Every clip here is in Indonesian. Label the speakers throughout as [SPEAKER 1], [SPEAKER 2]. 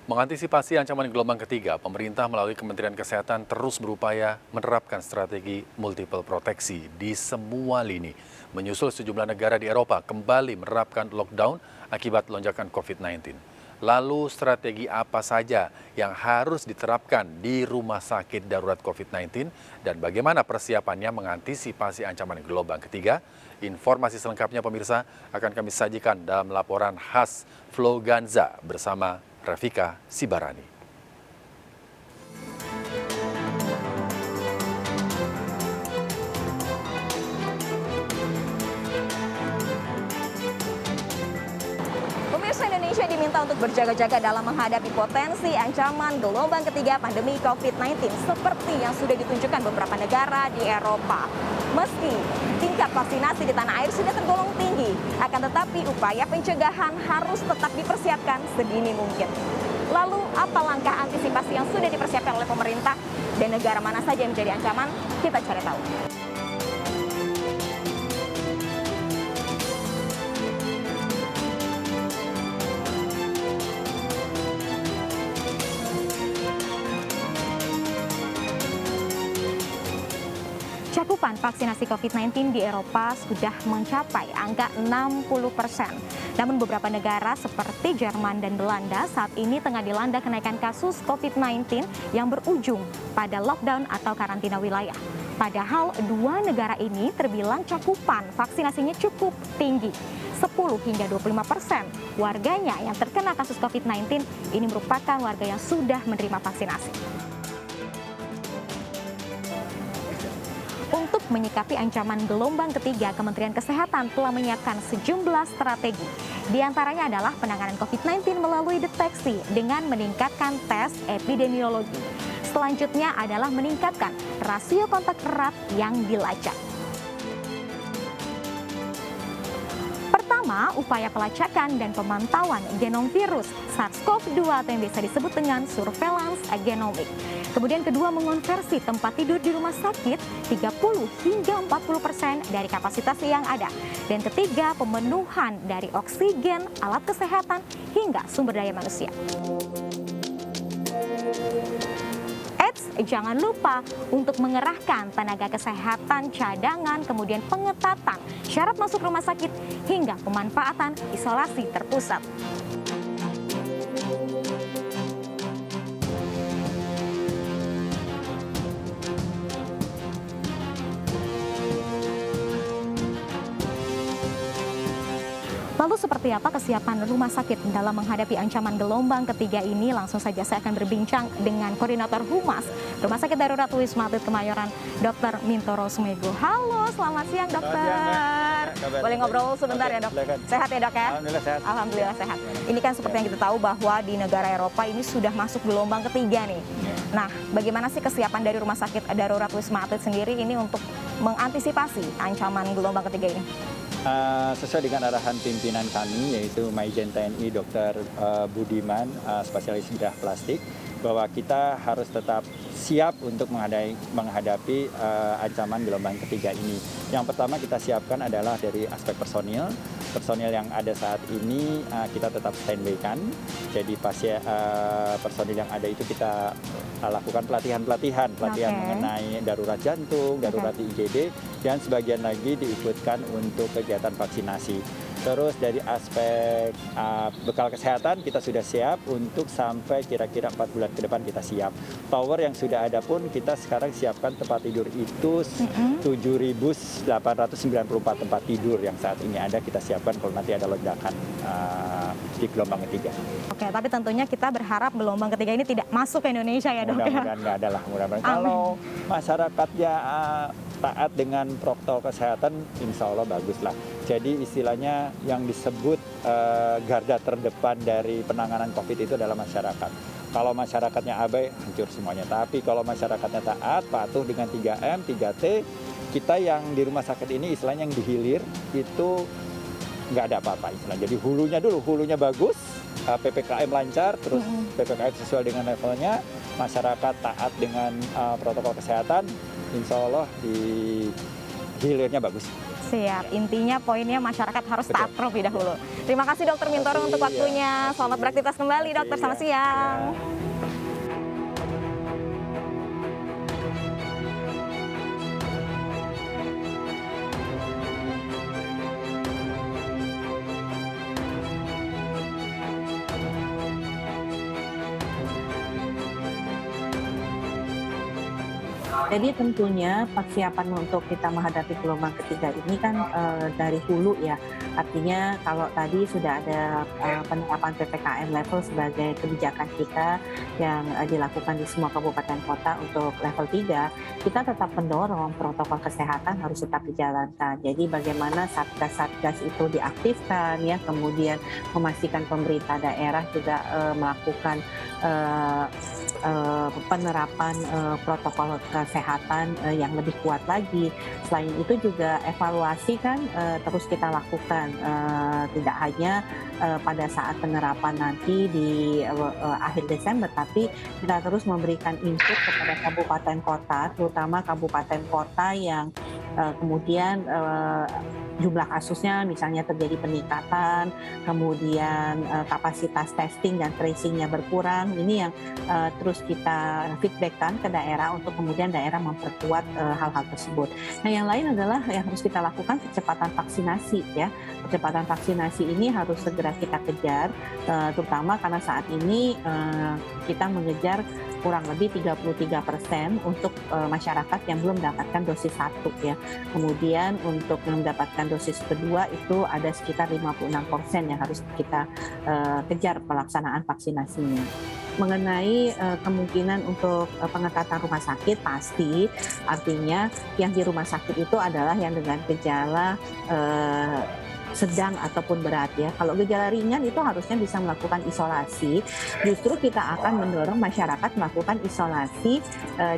[SPEAKER 1] Mengantisipasi ancaman gelombang ketiga, pemerintah melalui Kementerian Kesehatan terus berupaya menerapkan strategi multiple proteksi di semua lini. Menyusul sejumlah negara di Eropa kembali menerapkan lockdown akibat lonjakan COVID-19. Lalu strategi apa saja yang harus diterapkan di rumah sakit darurat COVID-19 dan bagaimana persiapannya mengantisipasi ancaman gelombang ketiga? Informasi selengkapnya pemirsa akan kami sajikan dalam laporan khas Flo Ganza bersama Rafika Sibarani.
[SPEAKER 2] Pemirsa, Indonesia diminta untuk berjaga-jaga dalam menghadapi potensi ancaman gelombang ketiga pandemi COVID-19 seperti yang sudah ditunjukkan beberapa negara di Eropa. Meski tingkat vaksinasi di tanah air sudah tergolong tinggi, akan tetapi upaya pencegahan harus tetap dipersiapkan sedini mungkin. Lalu apa langkah antisipasi yang sudah dipersiapkan oleh pemerintah dan negara mana saja yang menjadi ancaman? Kita cari tahu. Cakupan vaksinasi COVID-19 di Eropa sudah mencapai angka 60%. Namun beberapa negara seperti Jerman dan Belanda saat ini tengah dilanda kenaikan kasus COVID-19 yang berujung pada lockdown atau karantina wilayah. Padahal dua negara ini terbilang cakupan vaksinasinya cukup tinggi. 10 hingga 25% warganya yang terkena kasus COVID-19 ini merupakan warga yang sudah menerima vaksinasi. Untuk menyikapi ancaman gelombang ketiga, Kementerian Kesehatan telah menyiapkan sejumlah strategi. Di antaranya adalah penanganan COVID-19 melalui deteksi dengan meningkatkan tes epidemiologi. Selanjutnya adalah meningkatkan rasio kontak erat yang dilacak. Pertama, upaya pelacakan dan pemantauan genom virus SARS-CoV-2 atau yang biasa disebut dengan surveillance genomik. Kemudian kedua, mengonversi tempat tidur di rumah sakit 30 hingga 40% dari kapasitas yang ada. Dan ketiga, pemenuhan dari oksigen, alat kesehatan, hingga sumber daya manusia. Jangan lupa untuk mengerahkan tenaga kesehatan cadangan, kemudian pengetatan syarat masuk rumah sakit, hingga pemanfaatan isolasi terpusat. Lalu seperti apa kesiapan rumah sakit dalam menghadapi ancaman gelombang ketiga ini? Langsung saja saya akan berbincang dengan Koordinator Humas Rumah Sakit Darurat Wisma Atlet Kemayoran, Dr. Mintoro Sumego. Halo, selamat siang dokter. Boleh ngobrol sebentar ya dok? Sehat ya dok ya?
[SPEAKER 3] Alhamdulillah sehat.
[SPEAKER 2] Alhamdulillah sehat. Ini kan seperti yang kita tahu bahwa di negara Eropa ini sudah masuk gelombang ketiga nih. Nah, bagaimana sih kesiapan dari Rumah Sakit Darurat Wisma Atlet sendiri ini untuk mengantisipasi ancaman gelombang ketiga ini?
[SPEAKER 3] Sesuai dengan arahan pimpinan kami, yaitu Maijen TNI Dr. Budiman, spesialis bedah plastik, bahwa kita harus tetap siap untuk menghadapi ancaman gelombang ketiga ini. Yang pertama kita siapkan adalah dari aspek personil. Personil yang ada saat ini kita tetap standby-kan. Jadi personil yang ada itu kita lakukan pelatihan mengenai darurat jantung, darurat di IGD, dan sebagian lagi diikutkan untuk kegiatan vaksinasi. Terus dari aspek bekal kesehatan kita sudah siap untuk sampai kira-kira 4 bulan ke depan kita siap. Tower yang sudah ada pun kita sekarang siapkan tempat tidur itu 7.894 tempat tidur yang saat ini ada kita siapkan kalau nanti ada lonjakan di gelombang ketiga. Oke,
[SPEAKER 2] tapi tentunya kita berharap gelombang ketiga ini tidak masuk ke Indonesia ya dok.
[SPEAKER 3] Mudah-mudahan nggak ada lah, mudah-mudahan. Kalau masyarakatnya taat dengan protokol kesehatan, insya Allah bagus lah. Jadi istilahnya yang disebut garda terdepan dari penanganan COVID itu adalah masyarakat. Kalau masyarakatnya abai, hancur semuanya. Tapi kalau masyarakatnya taat, patuh dengan 3M, 3T, kita yang di rumah sakit ini istilahnya yang dihilir itu nggak ada apa-apa istilahnya. Jadi hulunya bagus, PPKM lancar, terus PPKM sesuai dengan levelnya, masyarakat taat dengan protokol kesehatan, insya Allah di hilirnya bagus.
[SPEAKER 2] Siap, intinya poinnya masyarakat harus taat
[SPEAKER 3] Betul.
[SPEAKER 2] terlebih dahulu. Terima kasih Dokter Mintoro untuk waktunya. Selamat beraktivitas kembali Dokter, selamat siang.
[SPEAKER 4] Jadi tentunya persiapan untuk kita menghadapi gelombang ketiga ini kan dari hulu ya. Artinya kalau tadi sudah ada penerapan PPKM level sebagai kebijakan kita yang dilakukan di semua kabupaten kota untuk level 3, kita tetap mendorong protokol kesehatan harus tetap dijalankan. Jadi bagaimana satgas-satgas itu diaktifkan ya, kemudian memastikan pemerintah daerah juga melakukan penerapan protokol kesehatan yang lebih kuat lagi. Selain itu juga evaluasi kan terus kita lakukan, tidak hanya pada saat penerapan nanti di akhir Desember, tapi kita terus memberikan input kepada kabupaten kota, terutama kabupaten kota yang kemudian jumlah kasusnya misalnya terjadi peningkatan, kemudian kapasitas testing dan tracingnya berkurang. Ini yang terus kita feedbackkan ke daerah untuk kemudian daerah memperkuat hal-hal tersebut. Nah, yang lain adalah yang harus kita lakukan percepatan vaksinasi ya. Percepatan vaksinasi ini harus segera kita kejar, terutama karena saat ini kita mengejar kurang lebih 33% untuk masyarakat yang belum mendapatkan dosis 1 ya. Kemudian untuk yang mendapatkan dosis kedua itu ada sekitar 56% yang harus kita kejar pelaksanaan vaksinasinya. Mengenai kemungkinan untuk pengetatan rumah sakit, pasti artinya yang di rumah sakit itu adalah yang dengan gejala sedang ataupun berat ya. Kalau gejala ringan itu harusnya bisa melakukan isolasi. Justru kita akan mendorong masyarakat melakukan isolasi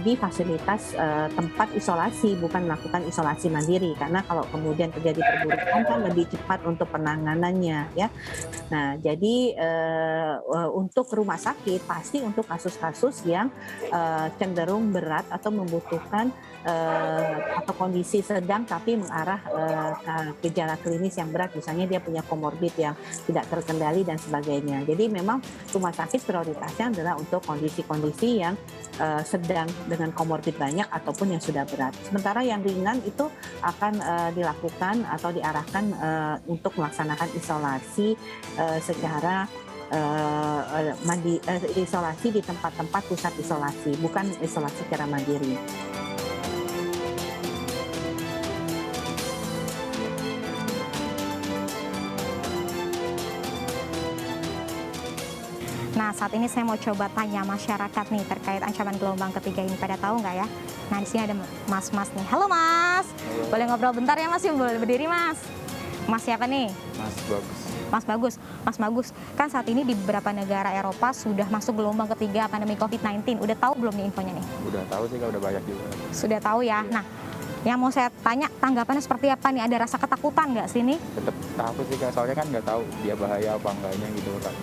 [SPEAKER 4] di fasilitas tempat isolasi, bukan melakukan isolasi mandiri. Karena kalau kemudian terjadi perburukan kan lebih cepat untuk penanganannya ya. Nah, jadi untuk rumah sakit pasti untuk kasus-kasus yang cenderung berat atau membutuhkan atau kondisi sedang tapi mengarah ke gejala klinis yang berat, misalnya dia punya komorbid yang tidak terkendali dan sebagainya. Jadi memang rumah sakit prioritasnya adalah untuk kondisi-kondisi yang sedang dengan komorbid banyak ataupun yang sudah berat. Sementara yang ringan itu akan dilakukan atau diarahkan untuk melaksanakan isolasi secara isolasi di tempat-tempat pusat isolasi, bukan isolasi secara mandiri.
[SPEAKER 2] Nah, saat ini saya mau coba tanya masyarakat nih terkait ancaman gelombang ketiga ini. Pada tahu nggak ya? Nah, di sini ada mas-mas nih. Halo Mas, boleh ngobrol bentar ya Mas? Boleh berdiri Mas? Mas siapa nih?
[SPEAKER 3] Mas Bagus.
[SPEAKER 2] Mas Bagus. Mas Bagus, kan saat ini di beberapa negara Eropa sudah masuk gelombang ketiga pandemi COVID-19. Udah tahu belum nih infonya nih?
[SPEAKER 3] Udah tahu sih, udah banyak juga.
[SPEAKER 2] Sudah tahu ya? Nah, yang mau saya tanya tanggapannya seperti apa nih? Ada rasa ketakutan nggak sih nih?
[SPEAKER 3] Tetap takut sih Kak, soalnya kan nggak tahu dia bahaya apa enggaknya gitu kan.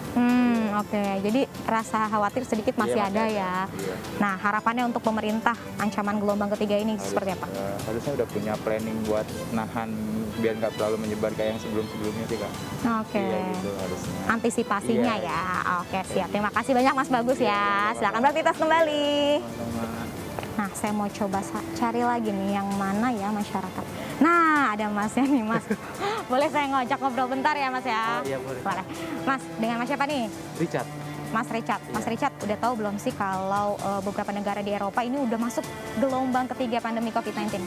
[SPEAKER 2] Oke. Jadi rasa khawatir sedikit masih ada ya.
[SPEAKER 3] Iya.
[SPEAKER 2] Nah, harapannya untuk pemerintah ancaman gelombang ketiga ini seperti apa?
[SPEAKER 3] Harusnya udah punya planning buat nahan biar nggak terlalu menyebar kayak yang sebelum-sebelumnya sih Kak.
[SPEAKER 2] Oke.
[SPEAKER 3] Iya gitu harusnya.
[SPEAKER 2] Antisipasinya
[SPEAKER 3] Iya.
[SPEAKER 2] ya. Oke, siap. Terima kasih banyak Mas Bagus ya. Silakan beraktivitas kembali. Nah, saya mau coba cari lagi nih yang mana ya masyarakat. Nah, ada Masnya nih Mas. Boleh saya ngajak ngobrol bentar ya Mas ya?
[SPEAKER 5] Iya boleh.
[SPEAKER 2] Boleh. Mas, dengan Mas siapa nih?
[SPEAKER 5] Richard.
[SPEAKER 2] Mas Richard. Mas Richard, udah tahu belum sih kalau beberapa negara di Eropa ini udah masuk gelombang ketiga pandemi COVID-19?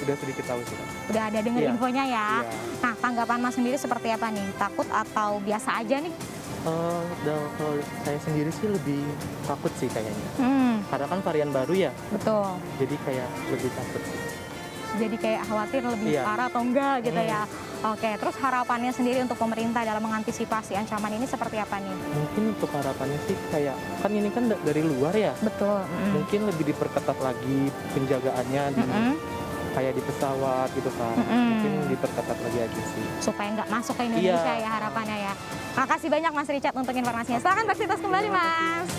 [SPEAKER 5] Udah sedikit tahu sih Kak.
[SPEAKER 2] Udah ada dengar
[SPEAKER 5] Iya.
[SPEAKER 2] infonya ya?
[SPEAKER 5] Iya.
[SPEAKER 2] Nah, tanggapan Mas sendiri seperti apa nih? Takut atau biasa aja nih?
[SPEAKER 5] Kalau saya sendiri sih lebih takut sih kayaknya.
[SPEAKER 2] Karena
[SPEAKER 5] Karena kan varian baru ya,
[SPEAKER 2] betul.
[SPEAKER 5] jadi kayak lebih takut.
[SPEAKER 2] Jadi kayak khawatir lebih
[SPEAKER 5] Iya.
[SPEAKER 2] parah atau enggak gitu
[SPEAKER 5] Hmm.
[SPEAKER 2] ya? Oke, terus harapannya sendiri untuk pemerintah dalam mengantisipasi ancaman ini seperti apa nih?
[SPEAKER 5] Mungkin untuk harapannya sih kayak, kan ini kan dari luar ya,
[SPEAKER 2] Betul.
[SPEAKER 5] mungkin lebih diperketat lagi penjagaannya di, kayak di pesawat gitu kan. Mungkin diperketat lagi aja sih.
[SPEAKER 2] Supaya nggak masuk ke Indonesia
[SPEAKER 5] Iya.
[SPEAKER 2] ya harapannya ya. Makasih banyak Mas Richard untuk informasinya. Silakan beraktivitas kembali Mas.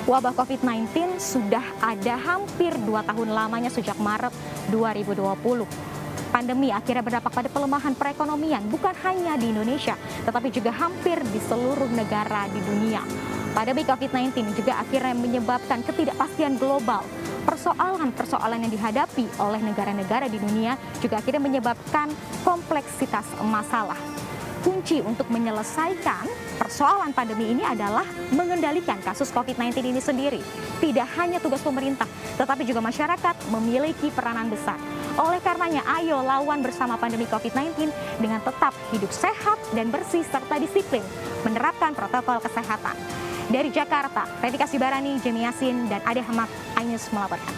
[SPEAKER 2] Wabah COVID-19 sudah ada hampir 2 tahun lamanya sejak Maret 2020. Pandemi akhirnya berdampak pada pelemahan perekonomian bukan hanya di Indonesia, tetapi juga hampir di seluruh negara di dunia. Pandemi COVID-19 juga akhirnya menyebabkan ketidakpastian global. Persoalan-persoalan yang dihadapi oleh negara-negara di dunia juga akhirnya menyebabkan kompleksitas masalah. Kunci untuk menyelesaikan persoalan pandemi ini adalah mengendalikan kasus COVID-19 ini sendiri. Tidak hanya tugas pemerintah, tetapi juga masyarakat memiliki peranan besar. Oleh karenanya, ayo lawan bersama pandemi COVID-19 dengan tetap hidup sehat dan bersih serta disiplin menerapkan protokol kesehatan. Dari Jakarta, Redika Sibarani, Jemi Yasin, dan Ade Ahmad, iNews melaporkan.